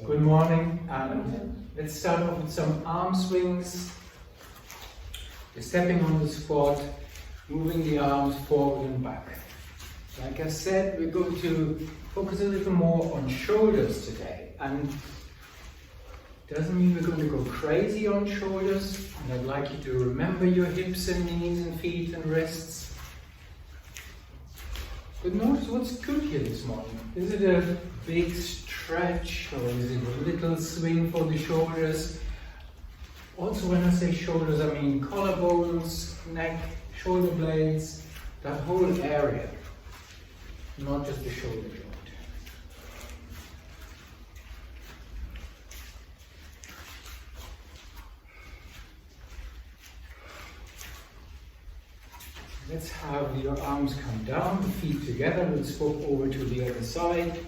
Good morning, and let's start off with some arm swings. You're stepping on the squat, moving the arms forward and back. Like I said, we're going to focus a little more on shoulders today, and it doesn't mean we're going to go crazy on shoulders. And I'd like you to remember your hips and knees and feet and wrists. But notice what's good here this morning. Is it a big stretch or is it a little swing for the shoulders? Also, when I say shoulders, I mean collarbones, neck, shoulder blades, that whole area, not just the shoulder joint. Let's have your arms come down, the feet together. We'll swap over to the other side.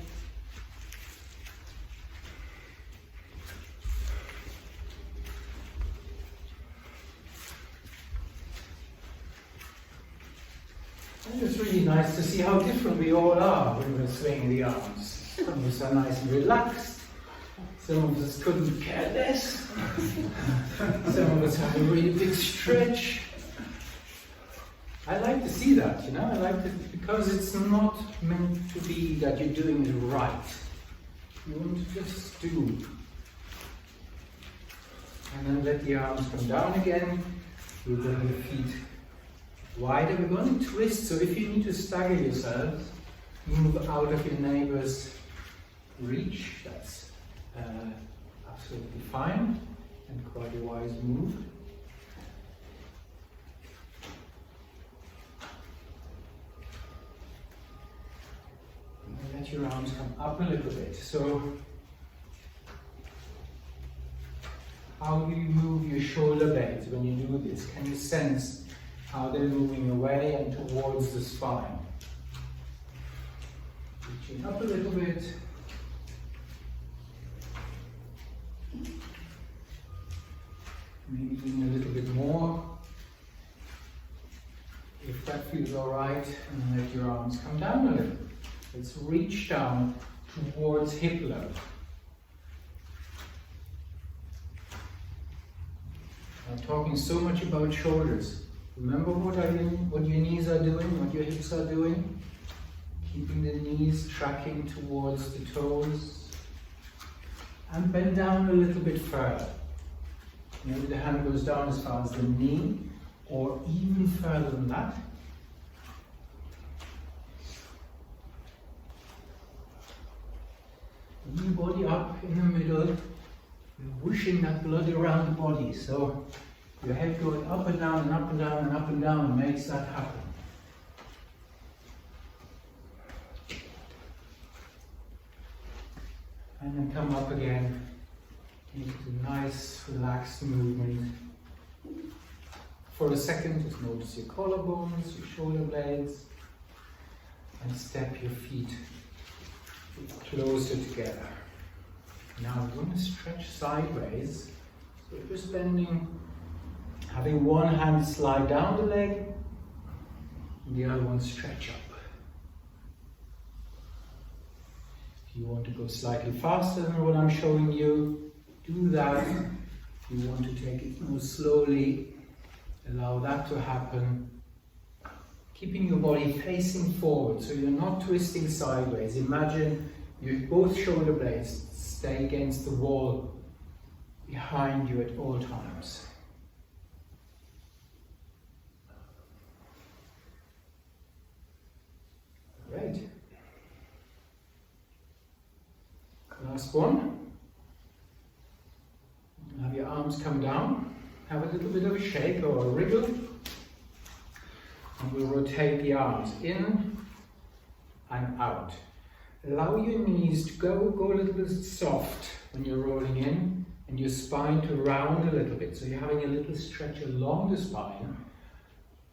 And it's really nice to see how different we all are when we're swinging the arms. Some of us are nice and relaxed. Some of us couldn't care less. Some of us have a really big stretch. I like to see that, you know, I like it because it's not meant to be that you're doing it right. You want to just do. And then let the arms come down again. We'll bring the feet wider. We're going to twist, so if you need to stagger yourselves, move out of your neighbor's reach. That's absolutely fine and quite a wise move. Let your arms come up a little bit. So, how do you move your shoulder blades when you do this? Can you sense how they're moving away and towards the spine? Reaching up a little bit. Maybe doing a little bit more. If that feels alright, and then let your arms come down a little. Let's reach down towards hip level. I'm talking so much about shoulders. Remember what your knees are doing, what your hips are doing. Keeping the knees tracking towards the toes. And bend down a little bit further. Maybe the hand goes down as far as the knee, or even further than that. Your body up in the middle, you're whooshing that blood around the body. So your head going up and down and up and down and up and down makes that happen. And then come up again into a nice relaxed movement. For a second, just notice your collarbones, your shoulder blades, and step your feet closer together. Now we're going to stretch sideways. So if you're bending, having one hand slide down the leg, and the other one stretch up. If you want to go slightly faster than what I'm showing you, do that. If you want to take it more slowly, allow that to happen. Keeping your body facing forward, so you're not twisting sideways. Imagine both shoulder blades stay against the wall behind you at all times. Great. Last one. Have your arms come down. Have a little bit of a shake or a wriggle. And we'll rotate the arms in and out. Allow your knees to go a little bit soft when you're rolling in, and your spine to round a little bit. So you're having a little stretch along the spine,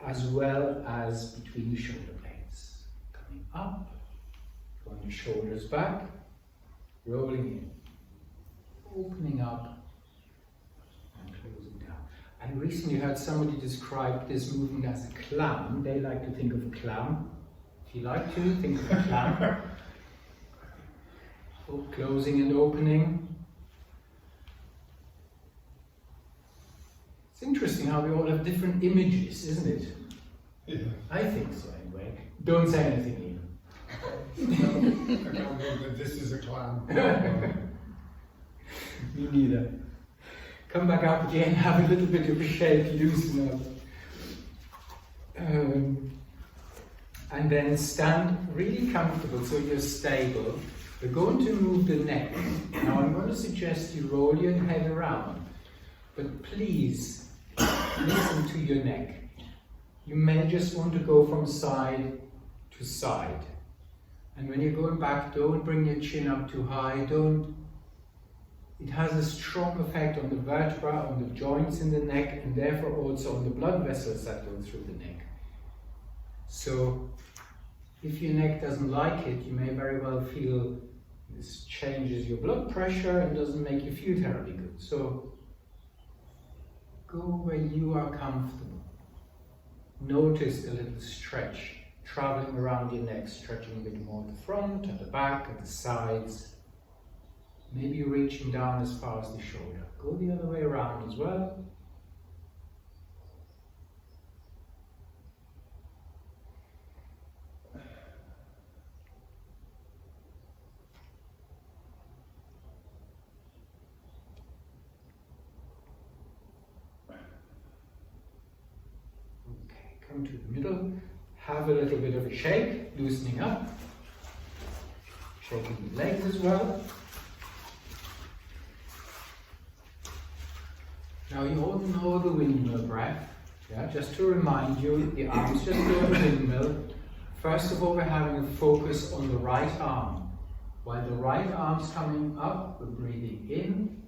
as well as between the shoulder blades. Coming up, going your shoulders back, rolling in, opening up, and closing down. I recently heard somebody describe this movement as a clam. They like to think of a clam. If you like to, think of a clam. closing and opening. It's interesting how we all have different images, isn't it? Yeah. I think so, anyway. Don't say anything, Ian. I can't believe that this is a clown. Me neither. Come back up again, have a little bit of a shake, loosen up. And then stand really comfortable so you're stable. We're going to move the neck. Now I'm going to suggest you roll your head around, but please listen to your neck. You may just want to go from side to side. And when you're going back, don't bring your chin up too high. It has a strong effect on the vertebra, on the joints in the neck, and therefore also on the blood vessels that go through the neck. So, if your neck doesn't like it, you may very well feel this changes your blood pressure and doesn't make you feel terribly good. So, go where you are comfortable. Notice a little stretch, traveling around your neck, stretching a bit more at the front, at the back, at the sides. Maybe reaching down as far as the shoulder. Go the other way around as well. Okay, come to the middle. Have a little bit of a shake, loosening up. Shaking the legs as well. Now you all know the windmill breath. Yeah, just to remind you, the arms just go the windmill. First of all, we're having a focus on the right arm. While the right arm's coming up, we're breathing in.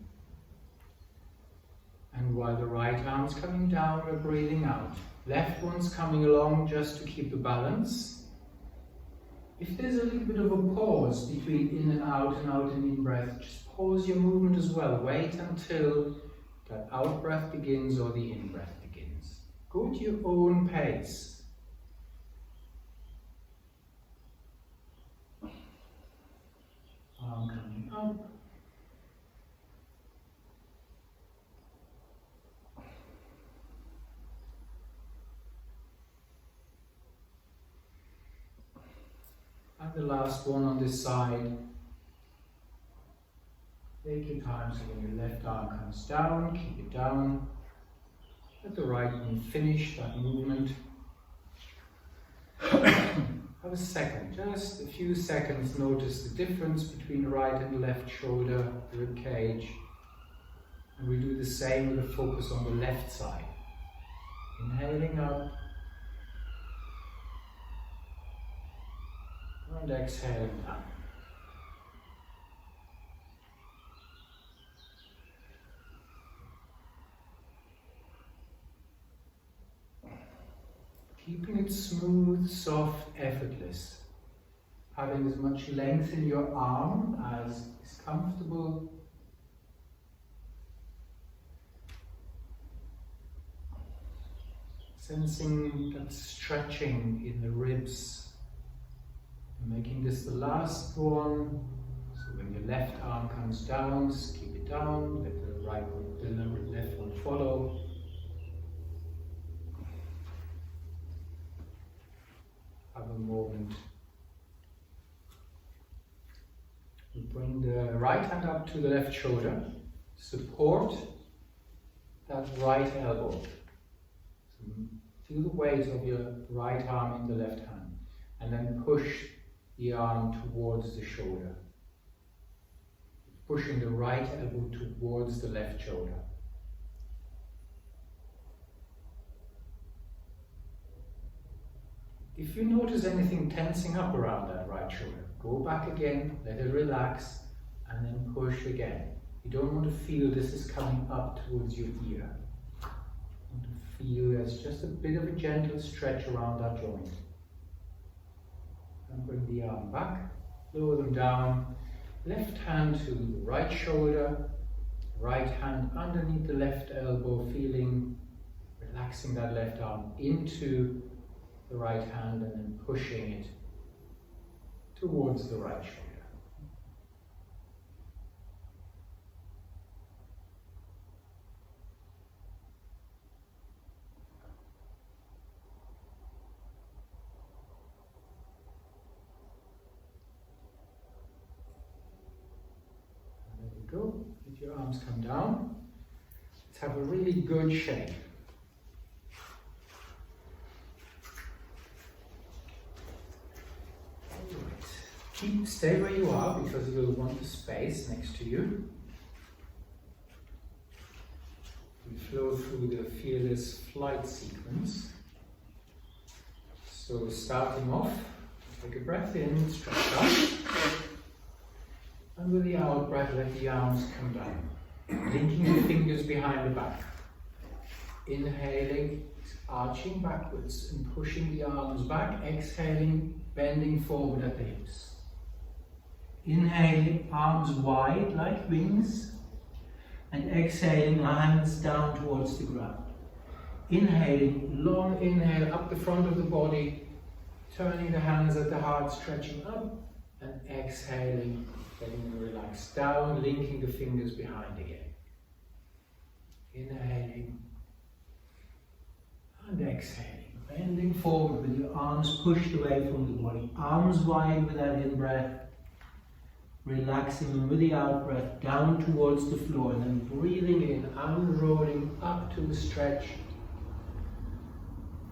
And while the right arm's coming down, we're breathing out. Left one's coming along just to keep the balance. If there's a little bit of a pause between in and out and in breath, just pause your movement as well. Wait until that out breath begins or the in breath begins. Go at your own pace. Arm coming up. And the last one on this side. Take your time so when your left arm comes down, keep it down. Let the right one finish that movement. Have a second, just a few seconds, notice the difference between the right and the left shoulder, rib cage. And we do the same with a focus on the left side. Inhaling up. And exhaling down. Keeping it smooth, soft, effortless. Having as much length in your arm as is comfortable. Sensing that stretching in the ribs. Making this the last one. So when your left arm comes down, just keep it down. Let the right one, the left one follow. Have a moment. We bring the right hand up to the left shoulder. Support that right elbow. So feel the weight of your right arm in the left hand. And then push the arm towards the shoulder. Pushing the right elbow towards the left shoulder. If you notice anything tensing up around that right shoulder, go back again, let it relax, and then push again. You don't want to feel this is coming up towards your ear. You want to feel there's just a bit of a gentle stretch around that joint. And bring the arm back, lower them down. Left hand to the right shoulder, right hand underneath the left elbow, feeling, relaxing that left arm into the right hand and then pushing it towards the right shoulder. go. Let your arms come down. Let's have a really good shake. Alright. Stay where you are because you will want the space next to you. We flow through the fearless flight sequence. So starting off, take a breath in, stretch out. And with the out breath, let the arms come down. Linking the fingers behind the back. Inhaling, arching backwards and pushing the arms back. Exhaling, bending forward at the hips. Inhaling, arms wide like wings. And exhaling, hands down towards the ground. Inhaling, long inhale up the front of the body. Turning the hands at the heart, stretching up. And exhaling, letting them relax down, linking the fingers behind again. Inhaling and exhaling, bending forward with your arms pushed away from the body, arms wide with that in-breath, relaxing them with the out-breath down towards the floor, and then breathing in, unrolling up to a stretch,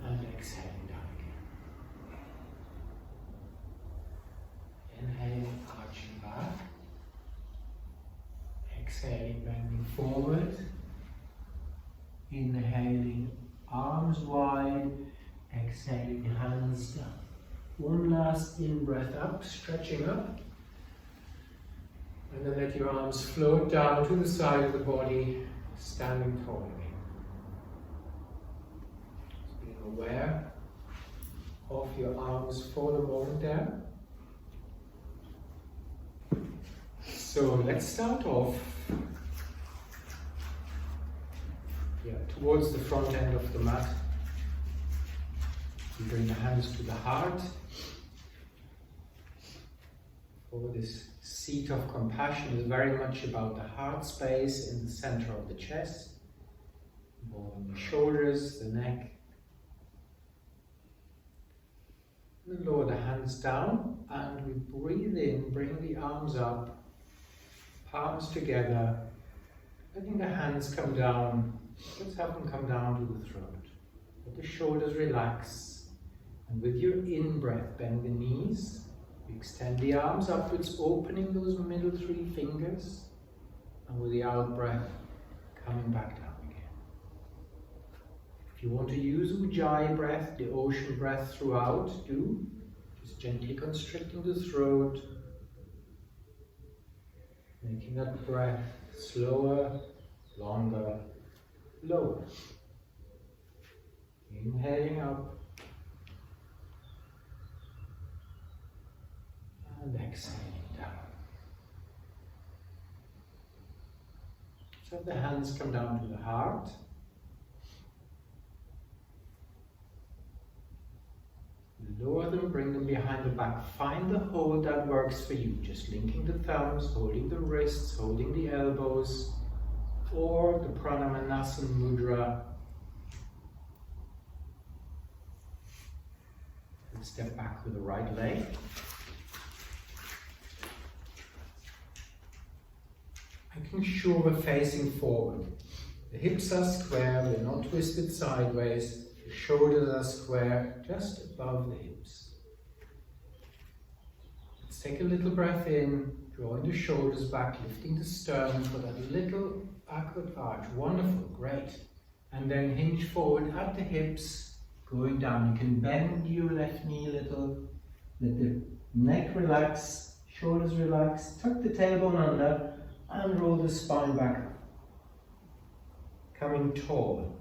and exhaling down again. Inhaling, arching back. Exhaling, bending forward. Inhaling, arms wide. Exhaling, hands down. One last in-breath up, stretching up. And then let your arms float down to the side of the body, standing tall again. Just being aware of your arms for the moment there. So let's start off towards the front end of the mat. You bring the hands to the heart. For this seat of compassion is very much about the heart space in the center of the chest, involving the shoulders, the neck. And lower the hands down, and we breathe in, bring the arms up, palms together, letting the hands come down. Let's have them come down to the throat. Let the shoulders relax, and with your in-breath, bend the knees. Extend the arms upwards, opening those middle three fingers, and with the out breath, coming back down again. If you want to use Ujjayi breath, the ocean breath throughout, do. Just gently constricting the throat, making that breath slower, longer, lower. Inhaling up. And exhaling down. So the hands come down to the heart. Lower them, bring them behind the back. Find the hold that works for you. Just linking the thumbs, holding the wrists, holding the elbows, or the Pranamanasana mudra. And step back with the right leg. Making sure we're facing forward. The hips are square, they're not twisted sideways. The shoulders are square, just above the hips. Let's take a little breath in, drawing the shoulders back, lifting the sternum for that little backward arch. Wonderful, great. And then hinge forward at the hips, going down. You can bend your left knee a little, let the neck relax, shoulders relax, tuck the tailbone under, and roll the spine back up. Coming tall.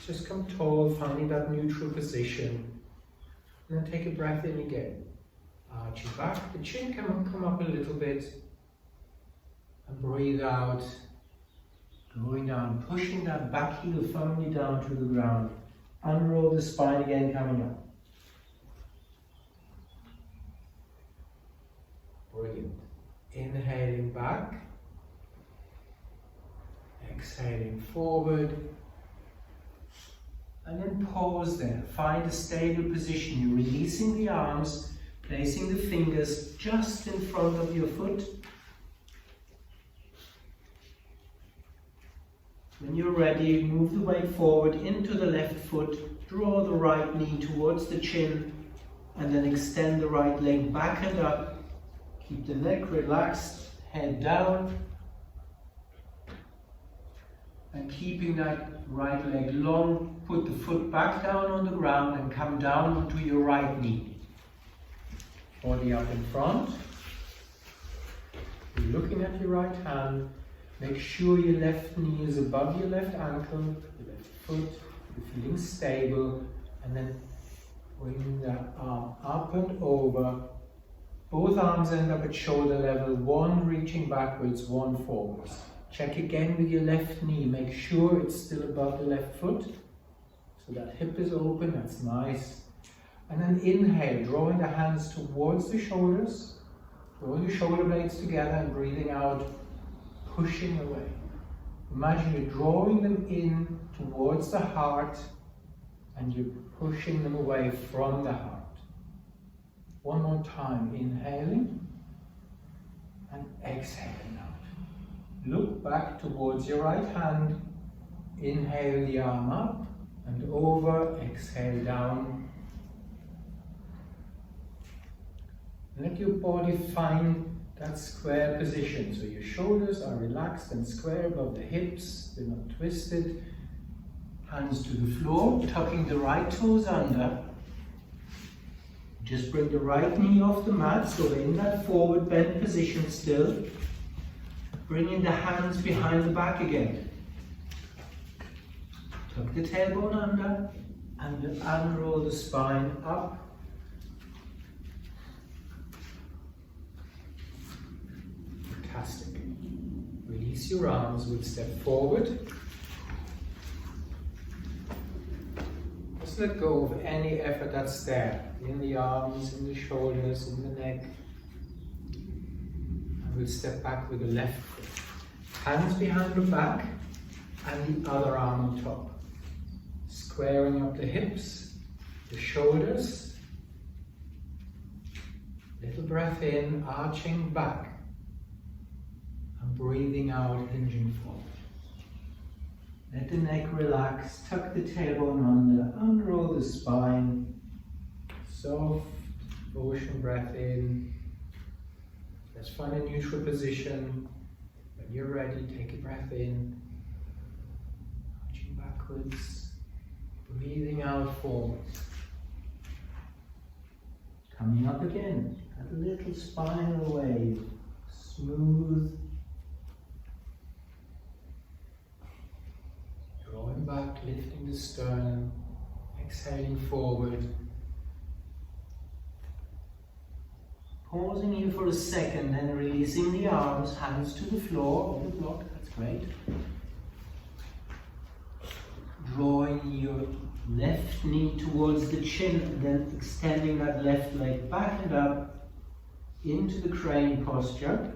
Just come tall, finding that neutral position. And then take a breath in again. Arching back, the chin can come up a little bit. And breathe out. Going down, pushing that back heel firmly down to the ground. Unroll the spine again, coming up. Brilliant. Inhaling back. Exhaling forward, and then pause there. Find a stable position. You're releasing the arms, placing the fingers just in front of your foot. When you're ready, move the weight forward into the left foot, draw the right knee towards the chin, and then extend the right leg back and up. Keep the neck relaxed, head down, and keeping that right leg long, put the foot back down on the ground and come down onto your right knee. Body up in front. You're looking at your right hand. Make sure your left knee is above your left ankle, your left foot. You're feeling stable, and then bring that arm up and over. Both arms end up at shoulder level, one reaching backwards, one forwards. Check again with your left knee, make sure it's still above the left foot. So that hip is open, that's nice. And then inhale, drawing the hands towards the shoulders, drawing the shoulder blades together and breathing out, pushing away. Imagine you're drawing them in towards the heart and you're pushing them away from the heart. One more time, inhaling and exhaling out. Look back towards your right hand. Inhale the arm up and over, exhale down. Let your body find that square position. So your shoulders are relaxed and square above the hips, they're not twisted. Hands to the floor, tucking the right toes under. Just bring the right knee off the mat, so we're in that forward bend position still. Bringing the hands behind the back again. Tuck the tailbone under and unroll the spine up. Fantastic. Release your arms, we'll step forward. Just let go of any effort that's there, in the arms, in the shoulders, in the neck. And we'll step back with the left foot. Hands behind the back and the other arm on top. Squaring up the hips, the shoulders. Little breath in, arching back. And breathing out, hinging forward. Let the neck relax, tuck the tailbone under, unroll the spine. Soft ocean breath in. Let's find a neutral position. When you're ready, take a breath in. Arching backwards. Breathing out forward. Coming up again. A little spinal wave. Smooth. Drawing back, lifting the sternum. Exhaling forward. Pausing here for a second and releasing the arms, hands to the floor of the block, that's great. Drawing your left knee towards the chin and then extending that left leg back and up into the crane posture.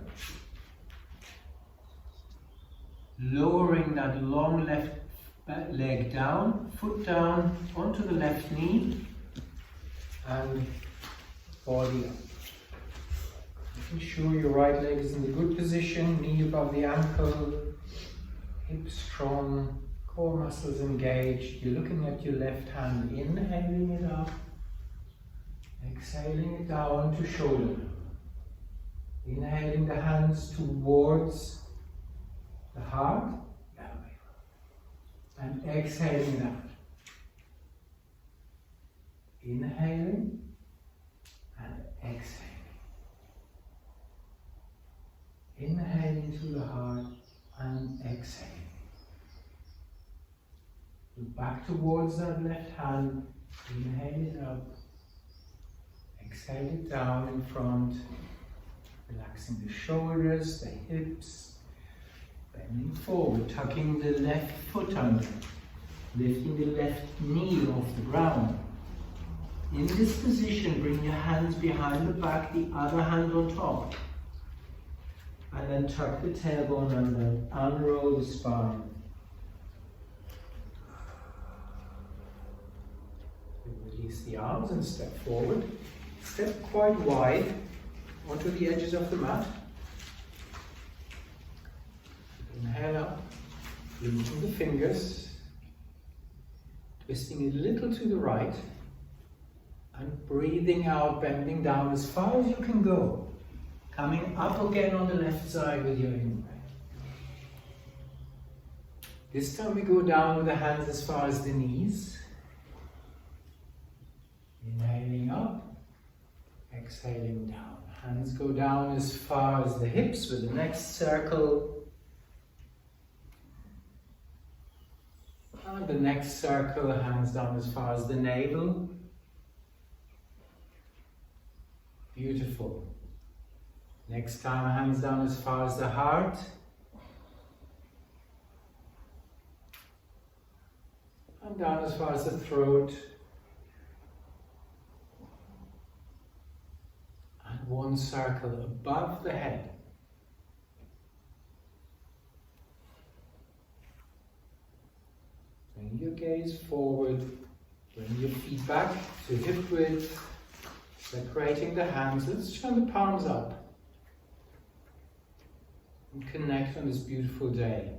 Lowering that long left leg down, foot down onto the left knee and body up. Making sure your right leg is in the good position, knee above the ankle, hips strong, core muscles engaged. You're looking at your left hand, inhaling it up, exhaling it down to shoulder. Inhaling the hands towards the heart, and exhaling it out. Inhaling and exhaling. Inhaling through the heart and exhaling. Look back towards that left hand. Inhale it up. Exhale it down in front. Relaxing the shoulders, the hips. Bending forward, tucking the left foot under. Lifting the left knee off the ground. In this position, bring your hands behind the back, the other hand on top. And then tuck the tailbone under, unroll the spine. Release the arms and step forward. Step quite wide onto the edges of the mat. Inhale up Linking the fingers, twisting a little to the right, and breathing out, bending down as far as you can go. Coming up again on the left side with your in-breath. This time we go down with the hands as far as the knees. Inhaling up, exhaling down. Hands go down as far as the hips with the next circle. And the next circle, hands down as far as the navel. Beautiful. Next time, hands down as far as the heart. And down as far as the throat. And one circle above the head. Bring your gaze forward, bring your feet back to hip width, separating the hands. Let's turn the palms up and connect on this beautiful day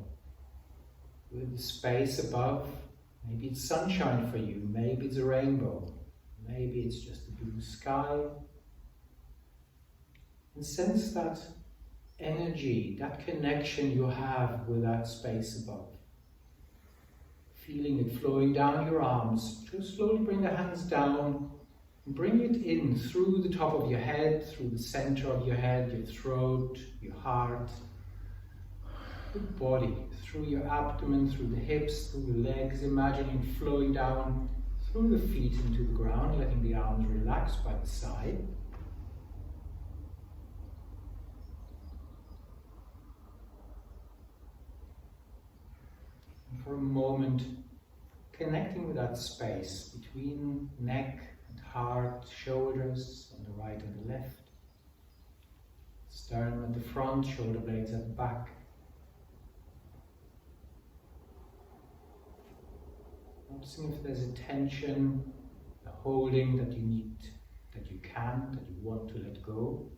with the space above. Maybe it's sunshine for you, maybe it's a rainbow, maybe it's just a blue sky. And sense that energy, that connection you have with that space above. Feeling it flowing down your arms. Just slowly bring the hands down and bring it in through the top of your head, through the center of your head, your throat, your heart, the body, through your abdomen, through the hips, through the legs, imagining flowing down through the feet into the ground, letting the arms relax by the side. And for a moment, connecting with that space between neck and heart, shoulders on the right and the left, sternum at the front, shoulder blades at the back. Noticing if there's a tension, a holding that you need, that you can, that you want to let go.